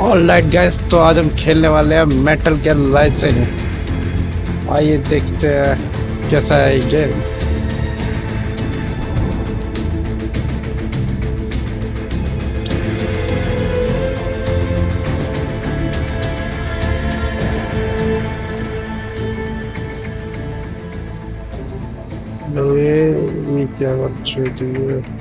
Alright guys, तो आज हम खेलने वाले हैं मेटल गियर राइजिंग। आइए देखते हैं कैसा है ये गेम। ये क्या बात छोटी है।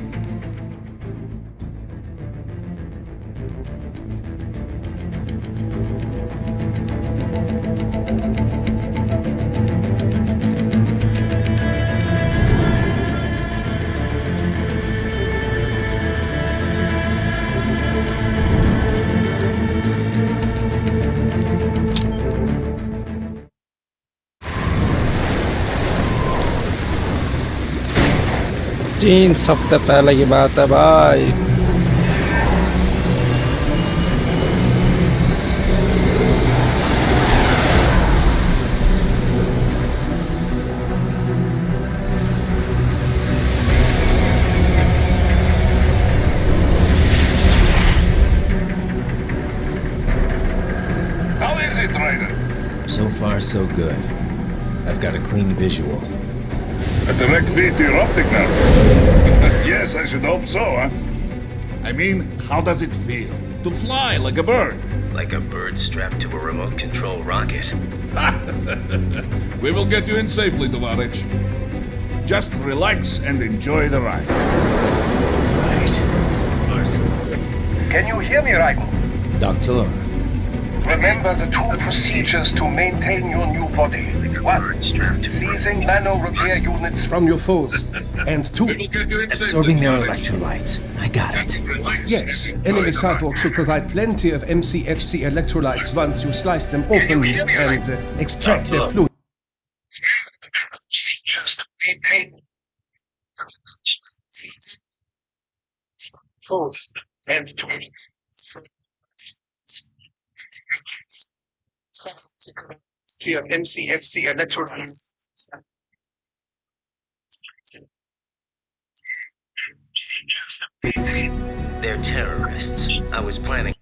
तीन सप्ताह पहले की बात है भाई। How is it, Ryder? So far, so good. I've got a clean visual. A direct feed to your optic now. Yes, I should hope so, huh? I mean, how does it feel? To fly like a bird? Like a bird strapped to a remote control rocket. We will get you in safely, Tovarich. Just relax and enjoy the ride. Right. Can you hear me, Raiden? Doctor, Remember the two procedures to maintain your new body. One, seizing nano repair units from your foes. And two, absorbing their electrolytes. I got it. yes, enemy cyborgs should provide plenty of MCFC electrolytes once you slice them open and extract their fluid. foes and to your MCFC electrolytes. They're terrorists. I was planning.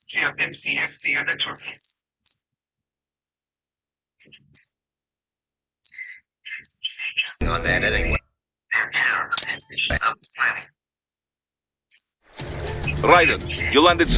To your MCFC electrolytes. On that anyway. Ryder, you landed.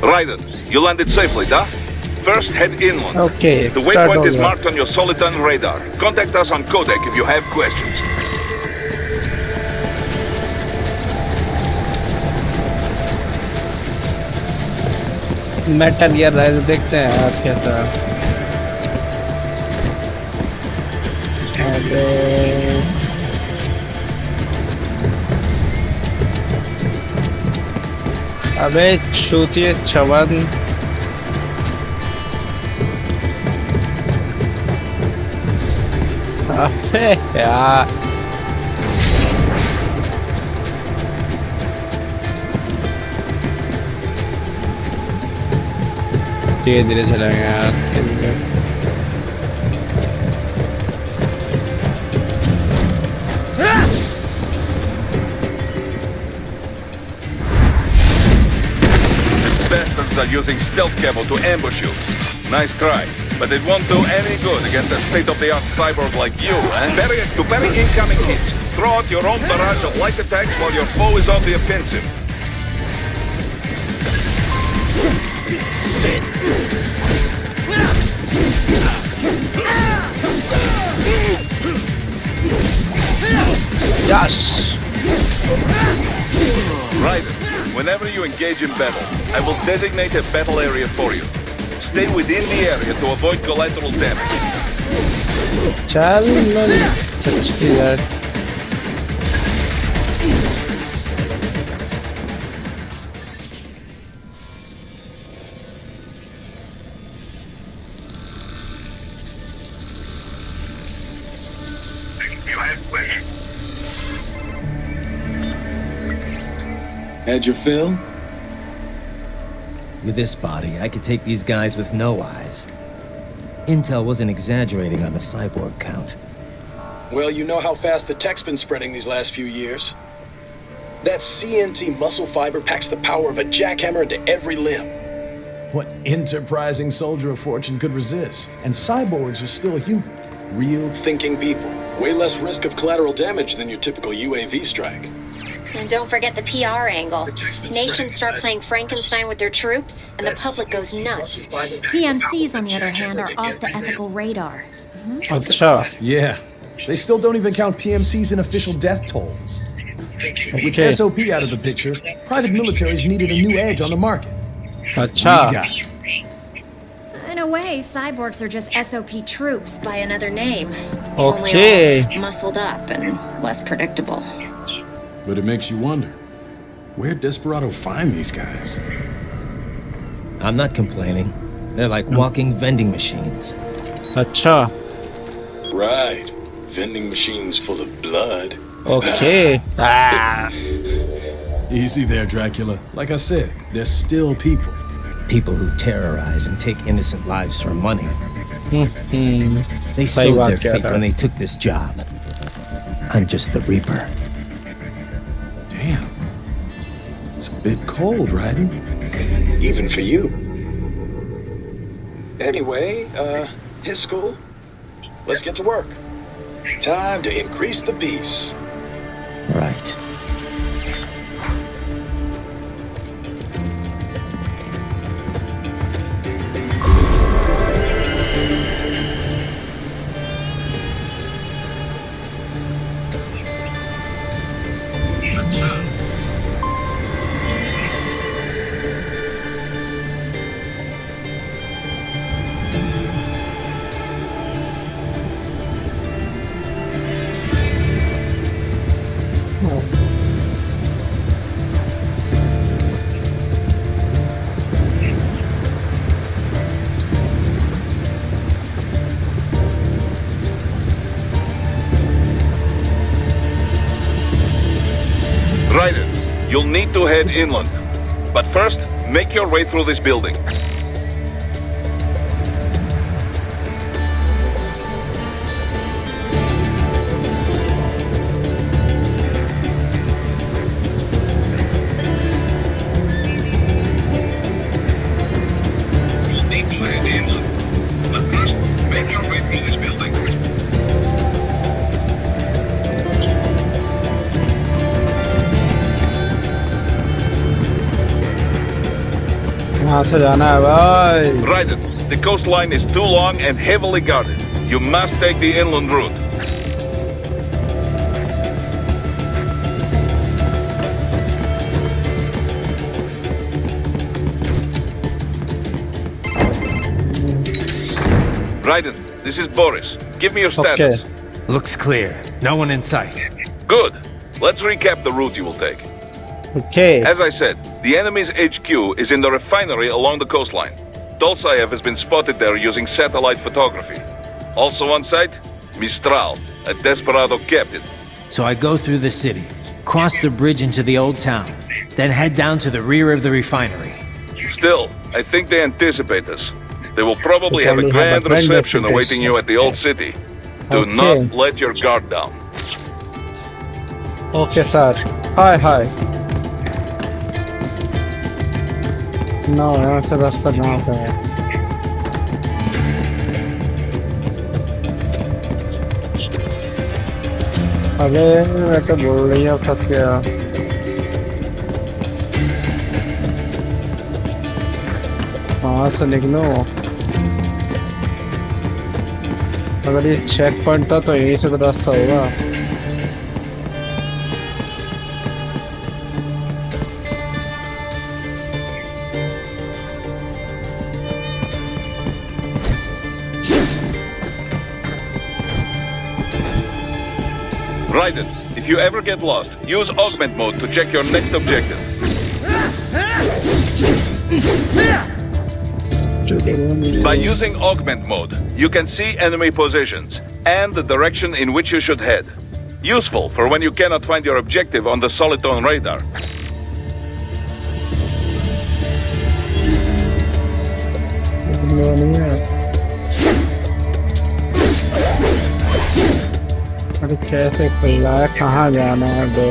Raiden, you landed safely, da? First, head inland. Okay, The start waypoint is over. marked on your Soliton radar. Contact us on codec if you have questions. Metal gear rise देखते हैं यार कैसा अबे छूतिए चवन अबे यार धीरे धीरे चलेंगे यार Bastards are using stealth camo to ambush you. Nice try, but it won't do any good against a state-of-the-art cyborg like you, eh? To parry incoming hits, throw out your own barrage of light attacks while your foe is on the offensive. Yes. Raiden, whenever you engage in battle, I will designate a battle area for you. Stay within the area to avoid collateral damage. चल अच्छी यार Had your fill? With this body, I could take these guys with no eyes. Intel wasn't exaggerating on the cyborg count. Well, you know how fast the tech's been spreading these last few years. That CNT muscle fiber packs the power of a jackhammer into every limb. What enterprising soldier of fortune could resist? And cyborgs are still human. Real Thinking people. Way less risk of collateral damage than your typical UAV strike. And don't forget the PR angle. Nations start playing Frankenstein with their troops, and the public goes nuts. PMCs, on the other hand, are off the ethical radar. अच्छा Yeah. They still don't even count PMCs in official death tolls. With Okay. SOP out of the picture, private militaries needed a new edge on the market. अच्छा We got it. In a way, cyborgs are just SOP troops By another name. Okay. Only all muscled up and less predictable. But it makes you wonder, where'd Desperado find these guys? I'm not complaining. They're like walking vending machines. अच्छा Right. Vending machines full of blood. okay ah Easy there, Dracula. Like I said, they're still people. People who terrorize and take innocent lives for money. They सही sowed बात their किया fate था when they took this job. I'm just the Reaper. Damn. It's a bit cold, Raiden. Even for you. Anyway, his school. Let's get to work. Time to increase the peace. Right. Raiden, you'll need to head inland. But first, make your way through this building. कहाँ से जाना है भाई? Raiden, the coastline is too long and heavily guarded. You must take the inland route. Raiden, this is Boris. Give me your status. Okay. Looks clear. No one in sight. Good. Let's recap the route you will take. Okay. As I said, the enemy's HQ is in the refinery along the coastline. Dolzaev has been spotted there using satellite photography. Also on site, Mistral, a desperado captain. So I go through the city, cross the bridge into the old town, then head down to the rear of the refinery. Still, I think they anticipate us. They will probably have a probably have grand a grand reception awaiting you at the old city. Do Okay. not let your guard down. Okay, sir. Hi, hi. No, यहाँ से रास्ता कहाँ पे है? अबे मैं तो बोल रही हूँ फंस गया। कहाँ से निकलो? अगर ये चेक पॉइंट था तो यहीं से तो रास्ता होगा। Raiden, if you ever get lost, use augment mode to check your next objective. By using augment mode, you can see enemy positions and the direction in which you should head. Useful for when you cannot find your objective on the Soliton radar. अरे कैसे खुला है? कहाँ जाना है बे?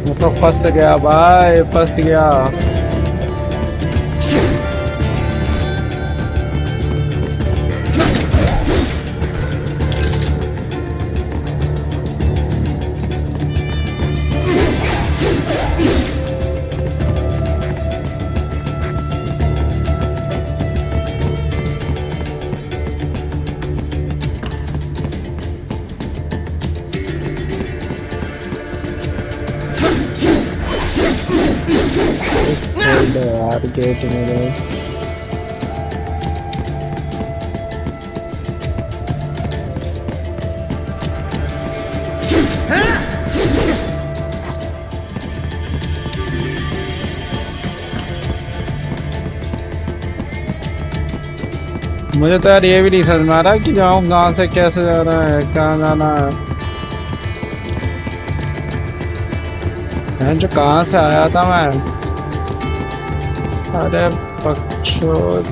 मैं तो फंस गया भाई, फंस गया। यार गेट मेरे मुझे तो यार ये भी नहीं समझ में आ रहा कि जाऊँ कहाँ से, कैसे जाना है, कहाँ जाना है। जो कहाँ से आया था मैं? अरे बकचोद।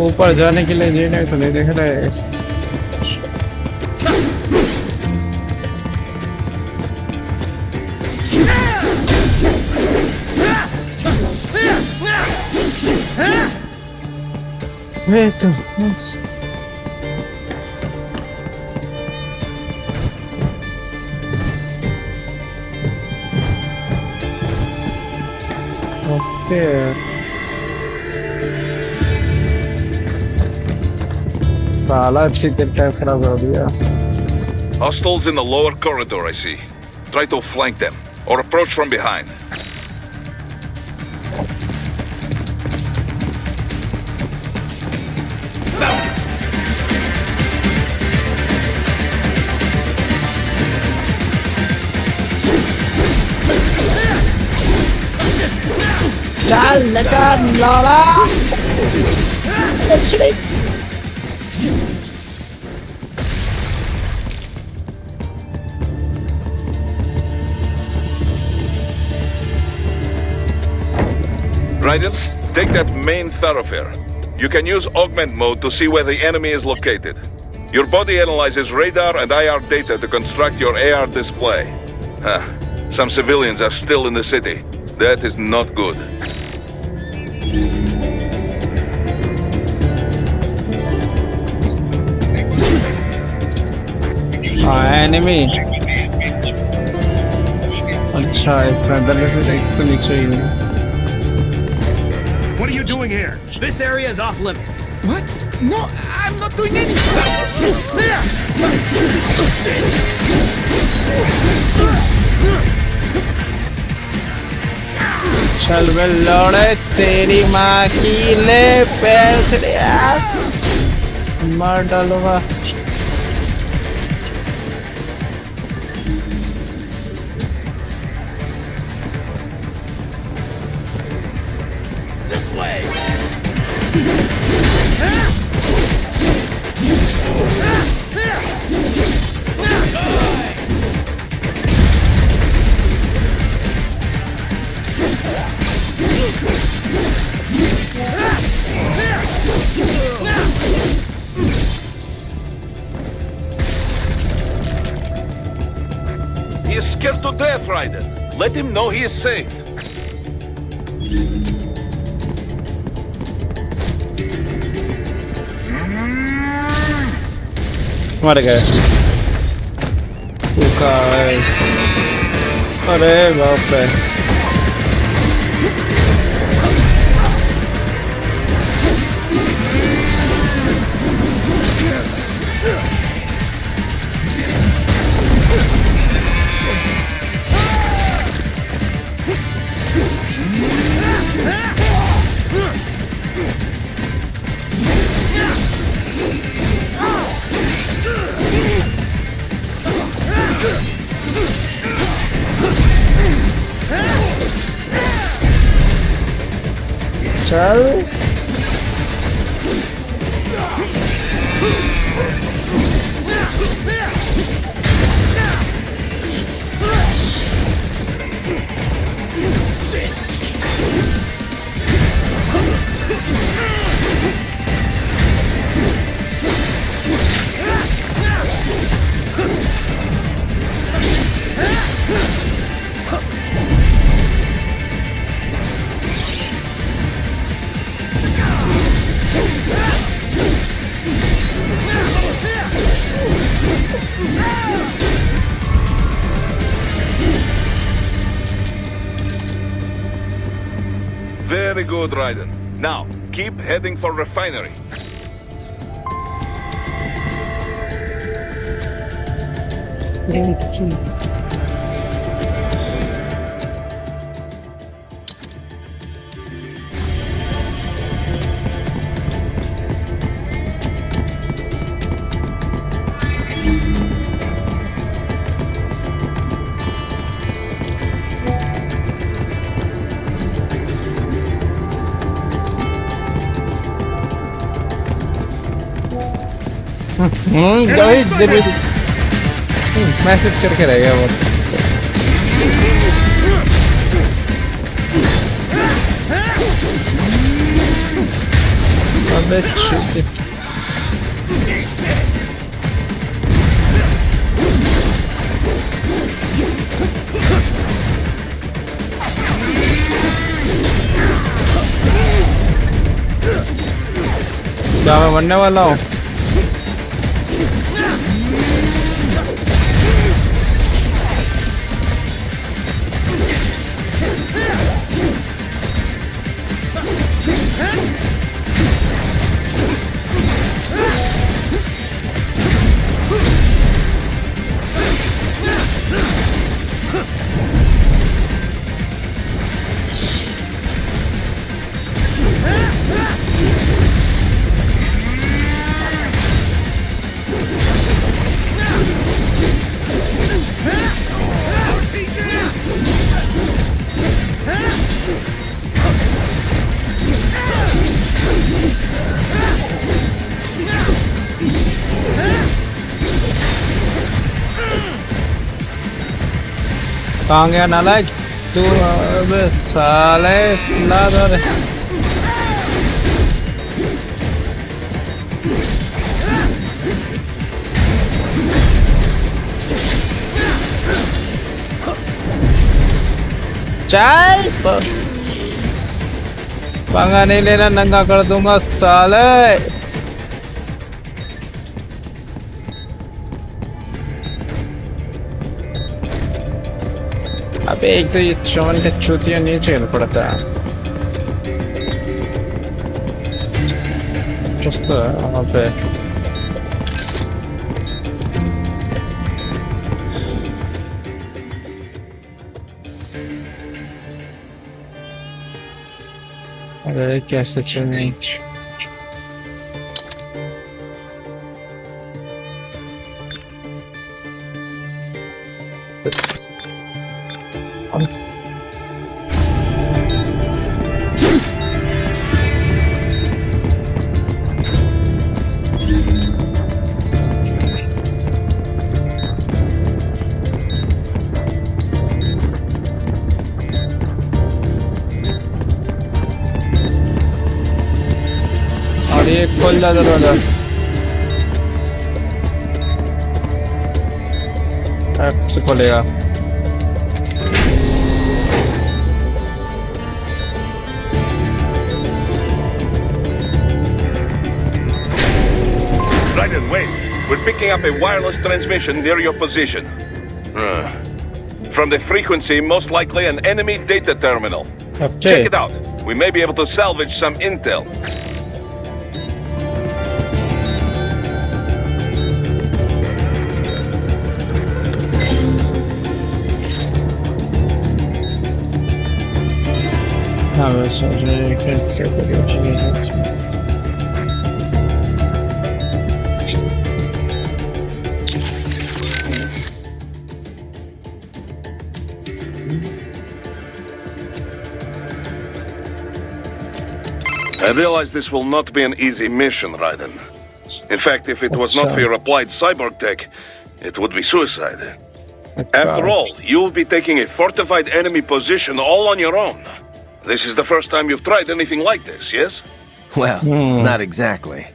ऊपर जाने के लिए जीने तो नहीं देख रहे। साला अच्छी तरह खराब हो गया। Hostiles in the lower corridor, I see. Try to flank them, or approach from behind. चल लाला। Raiden, Take that main thoroughfare. You can use augment mode to see where the enemy is located. Your body analyzes radar and IR data to construct your AR display. Some civilians are still in the city. That is not good. enemy. अच्छा इसका अंदर से इसको नीचे ही है. What are you doing here? This area is off limits. What? No, I'm not doing anything. There! चल बे लौड़े तेरी माँ की ले पैसड़िया मार डालूंगा. This way! He is scared to death, Ryder. Let him know he is safe. मर गए. तू कहाँ है? अरे बाप रे. चल Very good, Ryder. Now, keep heading for refinery. Please, please. जरूर मैसेज करके रहेगा वो. अबे छुट्टी. क्या मैं मरने वाला हूँ? कहाँ गया नालायक तू? अबे साले ला दो रे. चल पंगा नहीं लेना, नंगा कर दूंगा साले। अबे एक तो ये चौन का चूतिया नहीं झेल पड़ता। चुस्त वहाँ पे अरे कैसे चलनी? और ये खोल जा दरवाजा। ऐप से खोलेगा। Raiden, wait. We're picking up a wireless transmission near your position. From the frequency, most likely an enemy data terminal. Okay. Check it out. We may be able to salvage some intel. I realize this will not be an easy mission, Raiden. In fact, if it was not for your applied cyborg tech, it would be suicide. After all, you will be taking a fortified enemy position all on your own. This is the first time you've tried anything like this, yes? Well, not exactly.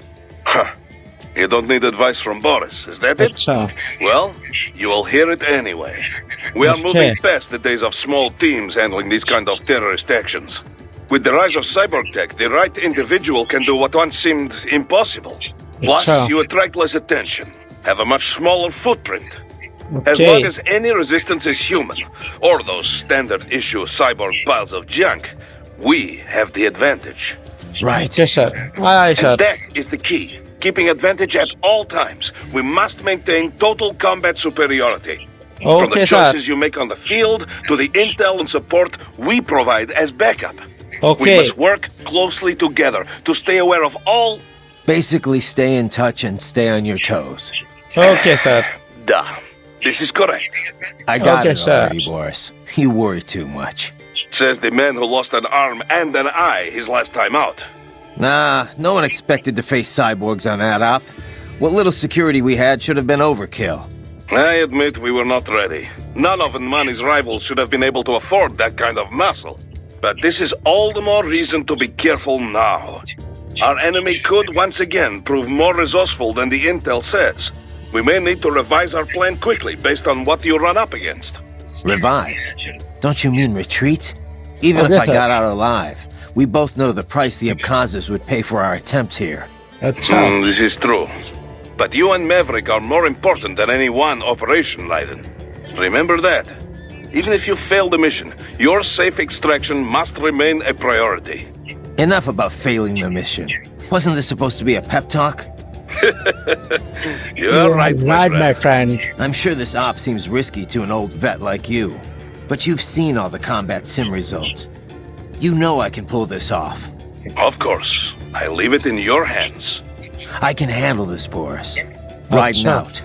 Huh. You don't need advice from Boris, is that it? Well, you will hear it anyway. We are moving past the days of small teams handling these kind of terrorist actions. With the rise of cyborg tech, the right individual can do what once seemed impossible. Plus, you attract less attention, have a much smaller footprint. As long as any resistance is human, or those standard-issue cyborg piles of junk, we have the advantage. Right. Yes, sir. Aye, sir. And that is the key. Keeping advantage at all times. We must maintain total combat superiority. From the choices you make on the field, to the intel and support we provide as backup. We must work closely together to stay aware of all... Basically, stay in touch and stay on your toes. Okay, sir. Duh. This is correct. I got it already, Boris. You worry too much. Says the man who lost an arm and an eye his last time out. Nah, no one expected to face cyborgs on that op. What little security we had should have been overkill. I admit we were not ready. None of Nmani's rivals should have been able to afford that kind of muscle. But this is all the more reason to be careful now. Our enemy could once again prove more resourceful than the intel says. We may need to revise our plan quickly based on what you run up against. Revise? Don't you mean retreat? Even if I got out alive, we both know the price the Abkhazes would pay for our attempt here. This is true. But you and Maverick are more important than any one operation, Raiden. Remember that. Even if you fail the mission, your safe extraction must remain a priority. Enough about failing the mission. Wasn't this supposed to be a pep talk? You're right, my friend. I'm sure this op seems risky to an old vet like you. But you've seen all the combat sim results. You know I can pull this off. Of course. I leave it in your hands. I can handle this, Boris. Riding out.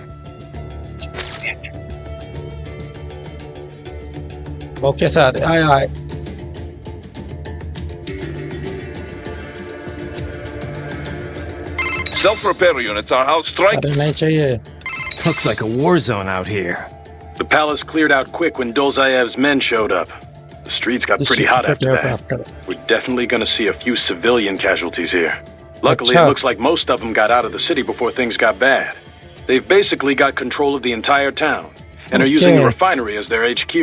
Okay, sir. Aye, aye. Self-repair units are out strike. Looks like a war zone out here. The palace cleared out quick when Dolzayev's men showed up. The streets got pretty hot after that. We're definitely gonna see a few civilian casualties here. Luckily, it looks like most of them got out of the city before things got bad. They've basically got control of the entire town, and are using the refinery as their HQ.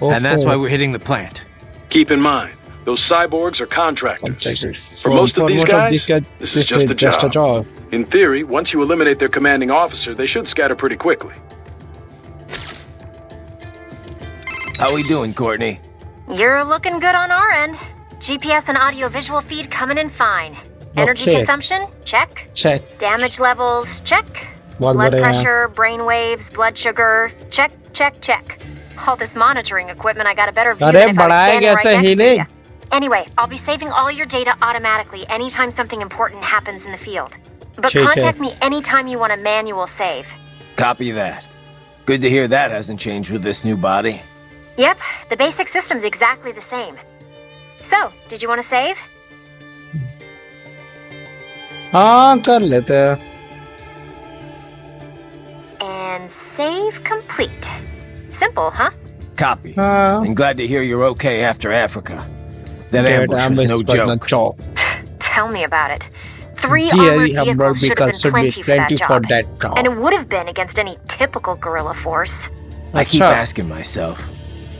And that's why we're hitting the plant. Keep in mind, those cyborgs are contractors. For most of these guys, this is just a job. In theory, once you eliminate their commanding officer, they should scatter pretty quickly. How we doing, Courtney? You're looking good on our end. GPS and audio-visual feed coming in fine. Energy consumption? Check. Check. Damage levels? Check. Blood pressure, brain waves, blood sugar? Check, check, check. All this monitoring equipment, I got a better view than if I was standing right next to you. Anyway, I'll be saving all your data automatically anytime something important happens in the field. But contact me anytime you want a manual save. Copy that. Good to hear that hasn't changed with this new body. Yep, the basic system's exactly the same. So, did you want to save? हाँ कर लेते हैं. And save complete. Simple, huh? Copy. And glad to hear you're okay after Africa. That ambush was no joke. Tell me about it. 3 armored vehicles should have been plenty for that job. And it would have been against any typical guerrilla force. I keep asking myself,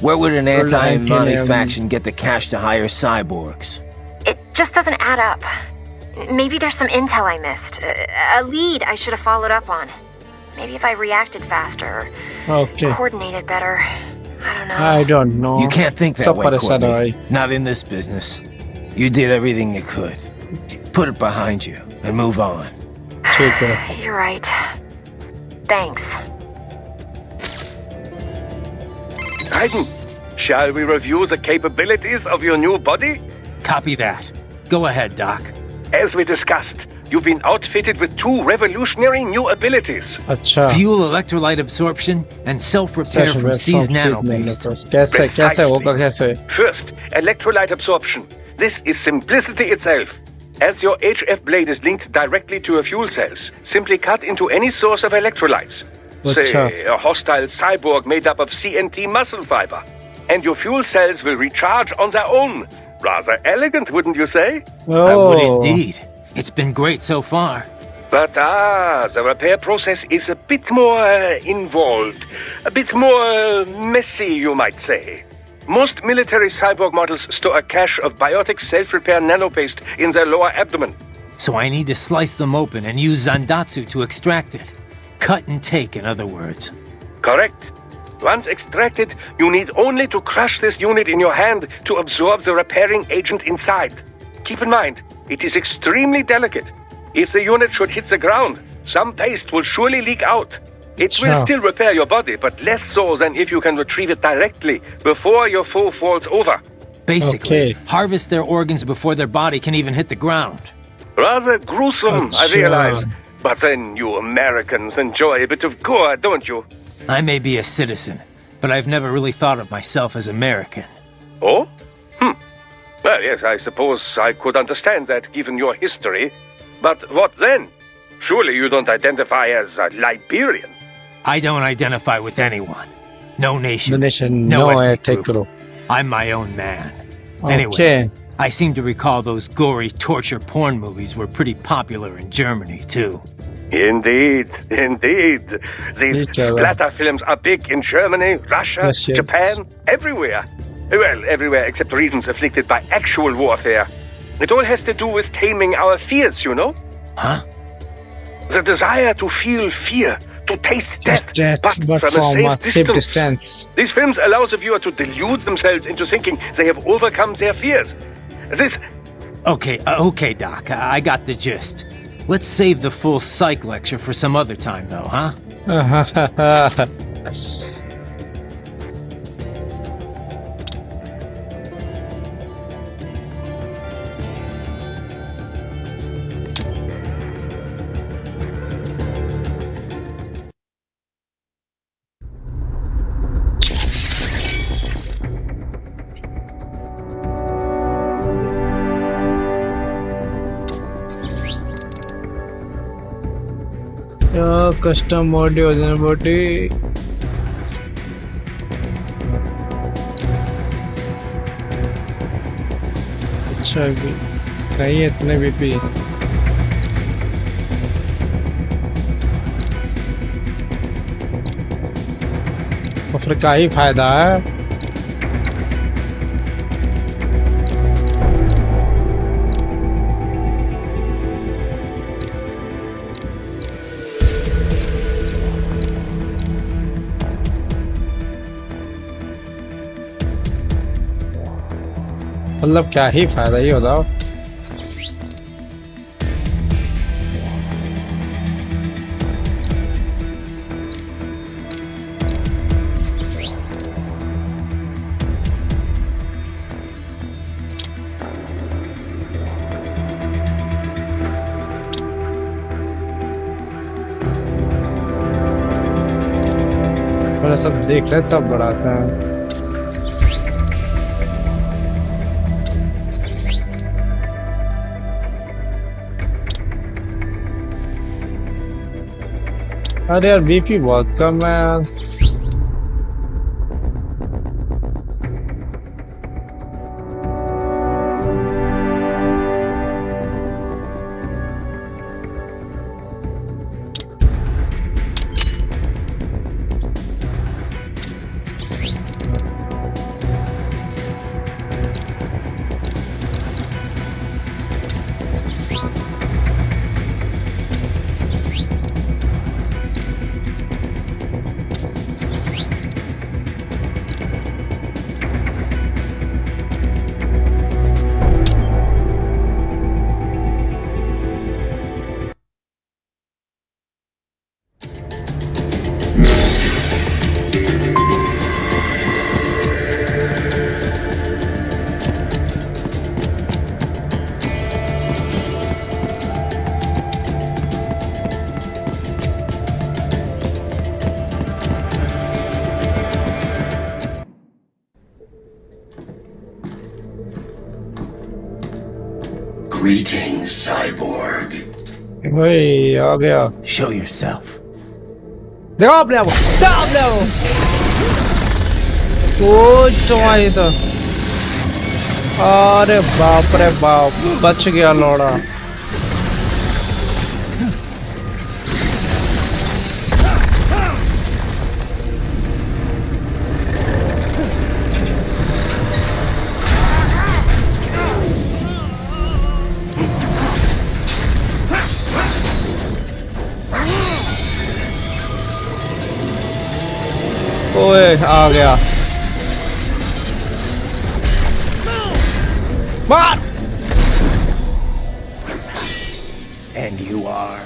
where would an anti-Maare faction get the cash to hire cyborgs? It just doesn't add up. Maybe there's some intel I missed. A lead I should have followed up on. Maybe if I reacted faster. Coordinated better. I don't know. You can't think that way, Courtney. Not in this business. You did everything you could. Put it behind you and move on. You're right. Thanks. Raiden, shall we review the capabilities of your new body? Copy that. Go ahead, Doc. As we discussed, you've been outfitted with 2 revolutionary new abilities. Fuel electrolyte absorption and self-repair from C's nano-based. First, electrolyte absorption. This is simplicity itself. As your HF blade is linked directly to your fuel cells, simply cut into any source of electrolytes. Say, a hostile cyborg made up of CNT muscle fiber. And your fuel cells will recharge on their own. Rather elegant, wouldn't you say? I would indeed. It's been great so far. But the repair process is a bit more involved. A bit more messy, you might say. Most military cyborg models store a cache of biotic self-repair nanopaste in their lower abdomen. So I need to slice them open and use Zandatsu to extract it. Cut and take, in other words. Correct. Once extracted, you need only to crush this unit in your hand to absorb the repairing agent inside. Keep in mind, it is extremely delicate. If the unit should hit the ground, some paste will surely leak out. It will still repair your body, but less so than if you can retrieve it directly before your foe falls over. Basically, harvest their organs before their body can even hit the ground. Rather gruesome, I realize. But then you Americans enjoy a bit of gore, don't you? I may be a citizen, but I've never really thought of myself as American. Oh? Well, yes, I suppose I could understand that given your history. But what then? Surely you don't identify as a Liberian. I don't identify with anyone. No nation. No ethnic group. I'm my own man. Anyway, I seem to recall those gory torture porn movies were pretty popular in Germany, too. Indeed. These splatter films are big in Germany, Russia, Japan, everywhere. Well, everywhere except regions afflicted by actual warfare. It all has to do with taming our fears, you know? Huh? The desire to feel fear, to taste death, but from a safe distance. These films allow the viewer to delude themselves into thinking they have overcome their fears. This... Okay, Doc, I got the gist. Let's save the full psych lecture for some other time, though, huh? Custom audio body. अच्छा भी नहीं है इतने भी और फिर क्या ही फायदा है मतलब क्या ही फायदा, ये बताओ। सब देख रहे तब बढ़ाता है। अरे यार बीपी बहुत कम है। Greetings, cyborg. Hey, आ गया। Show yourself. देखो अपने आप ओ तुम्हारी तो, अरे बाप रे बाप, बच गया लौड़ा। ओए आ गया, मार। And you are?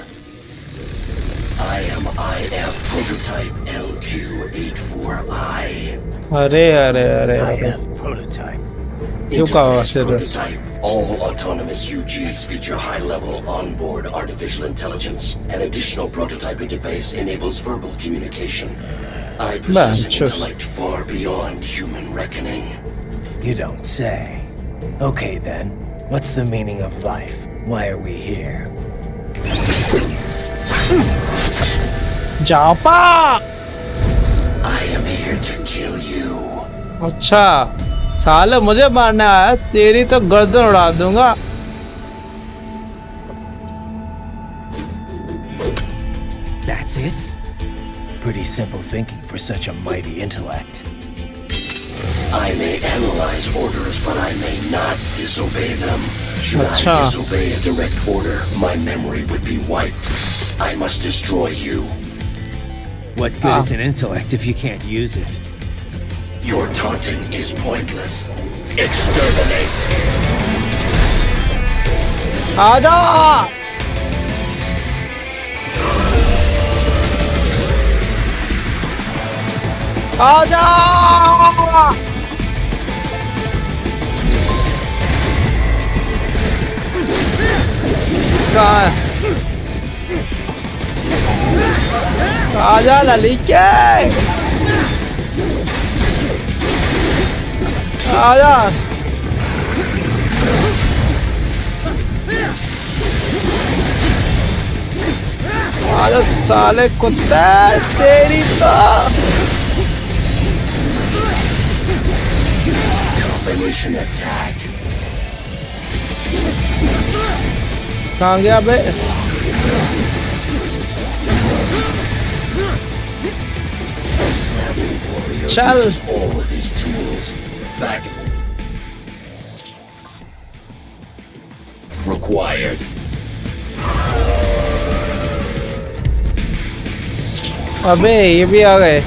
I am IF prototype LQ84I. अरे अरे अरे IF prototype. क्यों कहा वैसे तो? All autonomous UGs feature high-level onboard artificial intelligence. An additional prototype interface enables verbal communication. I possess an intellect far beyond human reckoning. You don't say. Okay then, what's the meaning of life? Why are we here? जापा! I am here to kill you. अच्छा, साले मुझे मारना है, तेरी तो गर्दन उड़ा दूंगा। That's it? Pretty simple thinking for such a mighty intellect. I may analyze orders, but I may not disobey them. Should I disobey a direct order, my memory would be wiped. I must destroy you. What good is an intellect if you can't use it? Your taunting is pointless. Exterminate! आजा! आजा! आजा ललिके! आजा! आजा साले कुत्ते, तेरी तो combination attack. कहाँ गया बे? चल। All of his tools back. Required. अबे ये भी आ गए,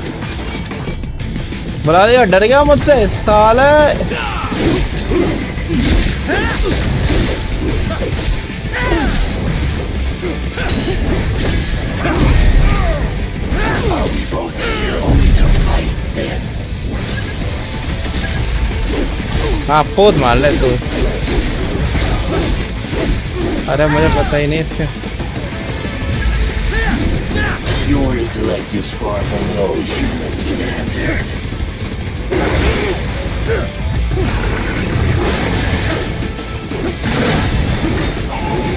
बुला लिया, डर गया मुझसे साले। Are we both here only to fight then? हाँ पोद मार ले तू। अरे मुझे पता ही नहीं इसके। Your intellect is far below human standard.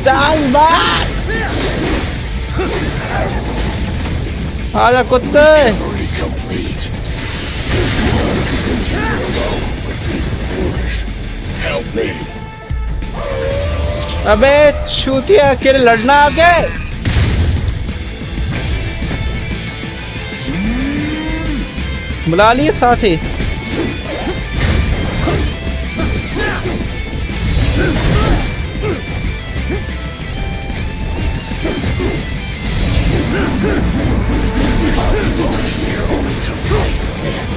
डाल बात। आजा कुत्ते। Complete. To continue alone would be foolish. Help me. अबे छूतिया अकेले लड़ना आगे। बुला लिए साथी। Here only to fight then.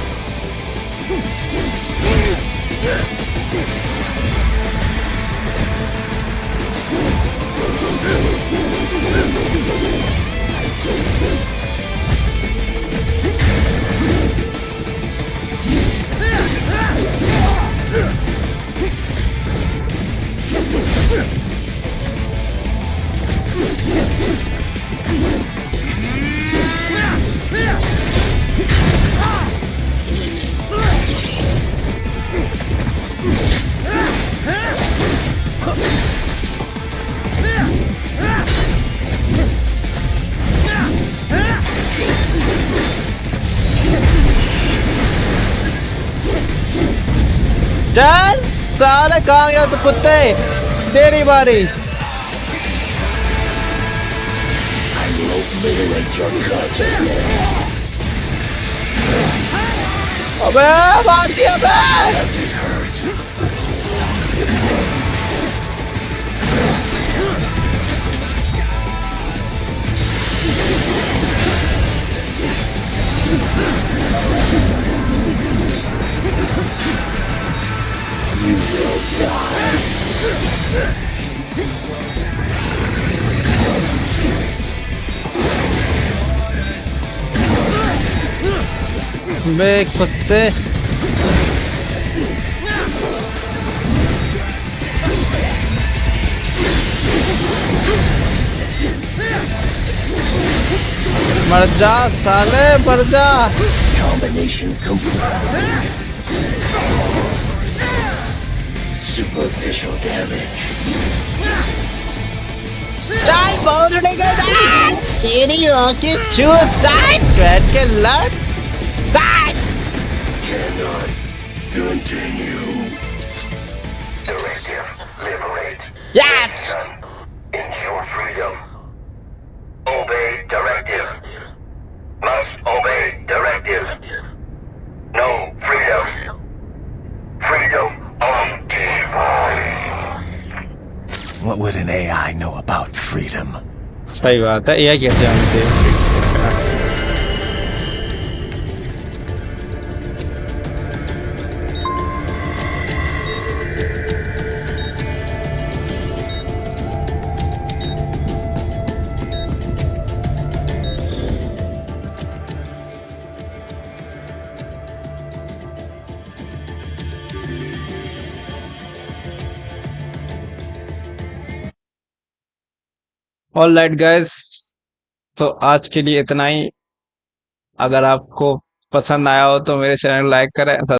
चल साले कहाँ गया तू कुत्ते, तेरी बारी। अबे मार दिया बे। You will die. बे कुत्ते। मर जा साले, मर जा। Combination complete. Superficial damage. चाय बहुत उड़ेगा तेरी आंखें चूत चाय बैठ के लड़ Cannot continue. Directive, liberate. Yes. Ensure freedom. Obey directive. Must obey directive. No freedom. Freedom on device. What would an AI know about freedom? सही बात है, AI कैसे जानते हैं? ऑल राइट गाइस, तो आज के लिए इतना ही। अगर आपको पसंद आया हो तो मेरे चैनल लाइक करें।